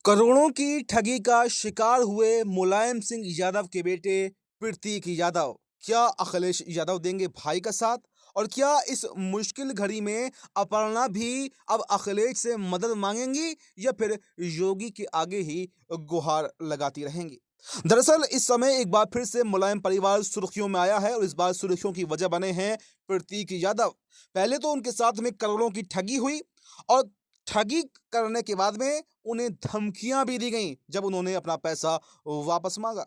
करोड़ों की ठगी का शिकार हुए मुलायम सिंह यादव के बेटे प्रतीक यादव क्या अखिलेश यादव देंगे भाई का साथ? और क्या इस मुश्किल घड़ी में अपर्णा भी अब अखिलेश से मदद मांगेंगी या फिर योगी के आगे ही गुहार लगाती रहेंगी? दरअसल इस समय एक बार फिर से मुलायम परिवार सुर्खियों में आया है और इस बार सुर्खियों की वजह बने हैं प्रतीक यादव। पहले तो उनके साथ में करोड़ों की ठगी हुई और ठगी करने के बाद में उन्हें धमकियां भी दी गईं जब उन्होंने अपना पैसा वापस मांगा।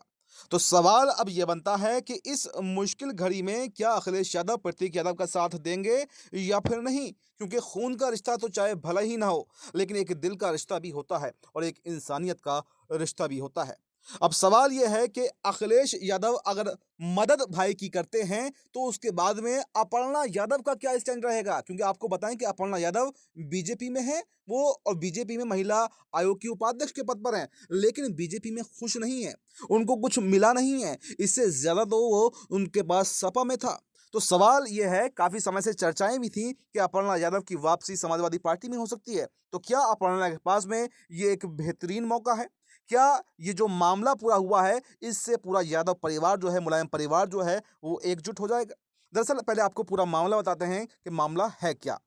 तो सवाल अब यह बनता है कि इस मुश्किल घड़ी में क्या अखिलेश यादव प्रतीक यादव का साथ देंगे या फिर नहीं, क्योंकि खून का रिश्ता तो चाहे भला ही ना हो, लेकिन एक दिल का रिश्ता भी होता है और एक इंसानियत का रिश्ता भी होता है। अब सवाल यह है कि अखिलेश यादव अगर मदद भाई की करते हैं तो उसके बाद में अपर्णा यादव का क्या स्टैंड रहेगा, क्योंकि आपको बताएं कि अपर्णा यादव बीजेपी में है वो, और बीजेपी में महिला आयोग की उपाध्यक्ष के पद पर हैं, लेकिन बीजेपी में खुश नहीं है, उनको कुछ मिला नहीं है। इससे ज्यादा तो वो उनके पास सपा में था। तो सवाल यह है, काफी समय से चर्चाएं भी थी कि अपर्णा यादव की वापसी समाजवादी पार्टी में हो सकती है। तो क्या अपर्णा के पास में ये एक बेहतरीन मौका है? क्या ये जो मामला पूरा हुआ है इससे पूरा यादव परिवार जो है, मुलायम परिवार जो है, वो एकजुट हो जाएगा? दरअसल पहले आपको पूरा मामला बताते हैं कि मामला है क्या।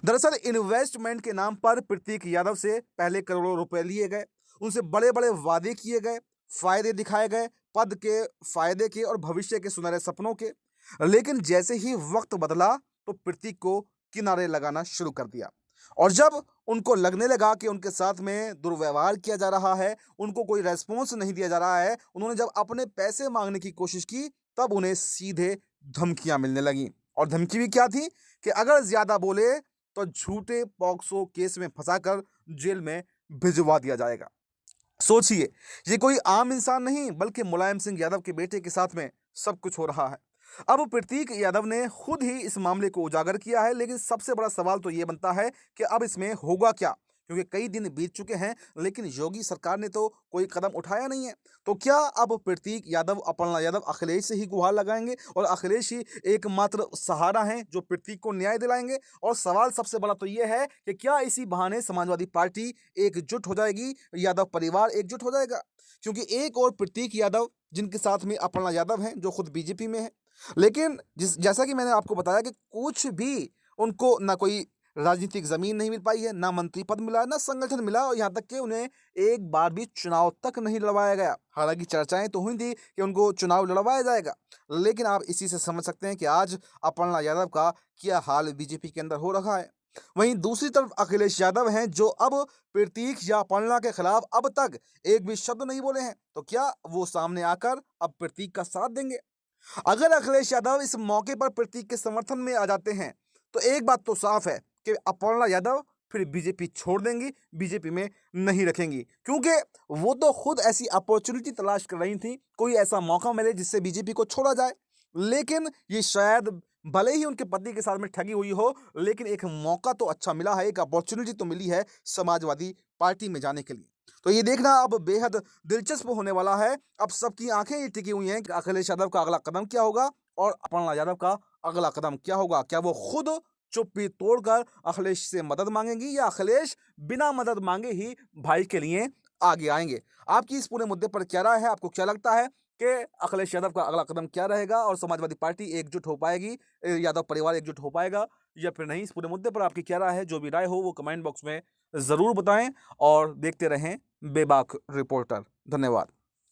दरअसल इन्वेस्टमेंट के नाम पर प्रतीक यादव से पहले करोड़ों रुपए लिए गए, उनसे बड़े बड़े वादे किए गए, फायदे दिखाए गए, पद के, फायदे के और भविष्य के सुनहरे सपनों के। लेकिन जैसे ही वक्त बदला तो प्रतीक को किनारे लगाना शुरू कर दिया। और जब उनको लगने लगा कि उनके साथ में दुर्व्यवहार किया जा रहा है, उनको कोई रेस्पॉन्स नहीं दिया जा रहा है, उन्होंने जब अपने पैसे मांगने की कोशिश की, तब उन्हें सीधे धमकियां मिलने लगी। और धमकी भी क्या थी कि अगर ज्यादा बोले तो झूठे पॉक्सो केस में फंसाकर जेल में भिजवा दिया जाएगा। सोचिए, ये कोई आम इंसान नहीं बल्कि मुलायम सिंह यादव के बेटे के साथ में सब कुछ हो रहा है। अब प्रतीक यादव ने खुद ही इस मामले को उजागर किया है, लेकिन सबसे बड़ा सवाल तो ये बनता है कि अब इसमें होगा क्या, क्योंकि कई दिन बीत चुके हैं लेकिन योगी सरकार ने तो कोई कदम उठाया नहीं है। तो क्या अब प्रतीक यादव, अपर्णा यादव अखिलेश से ही गुहार लगाएंगे और अखिलेश ही एकमात्र सहारा हैं जो प्रतीक को न्याय दिलाएंगे? और सवाल सबसे बड़ा तो ये है कि क्या इसी बहाने समाजवादी पार्टी एकजुट हो जाएगी, यादव परिवार एकजुट हो जाएगा? क्योंकि एक और प्रतीक यादव जिनके साथ में अपर्णा यादव हैं जो खुद बीजेपी में है, लेकिन जैसा कि मैंने आपको बताया कि कुछ भी उनको ना कोई राजनीतिक जमीन नहीं मिल पाई है, ना मंत्री पद मिला, ना संगठन मिला, और यहाँ तक कि उन्हें एक बार भी चुनाव तक नहीं लड़वाया गया। हालांकि चर्चाएं तो हुई थी कि उनको चुनाव लड़वाया जाएगा, लेकिन आप इसी से समझ सकते हैं कि आज अपर्णा यादव का क्या हाल बीजेपी के अंदर हो रखा है। वहीं दूसरी तरफ अखिलेश यादव हैं जो अब प्रतीक या अपर्णा के खिलाफ अब तक एक भी शब्द नहीं बोले हैं। तो क्या वो सामने आकर अब प्रतीक का साथ देंगे? अगर अखिलेश यादव इस मौके पर प्रतीक के समर्थन में आ जाते हैं तो एक बात तो साफ है कि अपर्णा यादव फिर बीजेपी छोड़ देंगी, बीजेपी में नहीं रखेंगी, क्योंकि वो तो खुद ऐसी अपॉर्चुनिटी तलाश कर रही थी, कोई ऐसा मौका मिले जिससे बीजेपी को छोड़ा जाए। लेकिन ये शायद भले ही उनके पति के साथ में ठगी हुई हो, लेकिन एक मौका तो अच्छा मिला है, एक अपॉर्चुनिटी तो मिली है समाजवादी पार्टी में जाने के लिए। तो ये देखना अब बेहद दिलचस्प होने वाला है। अब सबकी आंखें ये टिकी हुई हैं कि अखिलेश यादव का अगला कदम क्या होगा और अपर्णा यादव का अगला कदम क्या होगा। क्या वो खुद चुप्पी तोड़कर अखिलेश से मदद मांगेंगी या अखिलेश बिना मदद मांगे ही भाई के लिए आगे आएंगे? आपकी इस पूरे मुद्दे पर क्या राय है? आपको क्या लगता है कि अखिलेश यादव का अगला कदम क्या रहेगा और समाजवादी पार्टी एकजुट हो पाएगी, यादव परिवार एकजुट हो पाएगा या फिर नहीं? इस पूरे मुद्दे पर आपकी क्या राय है? जो भी राय हो वो कमेंट बॉक्स में ज़रूर बताएं और देखते रहें बेबाक रिपोर्टर। धन्यवाद।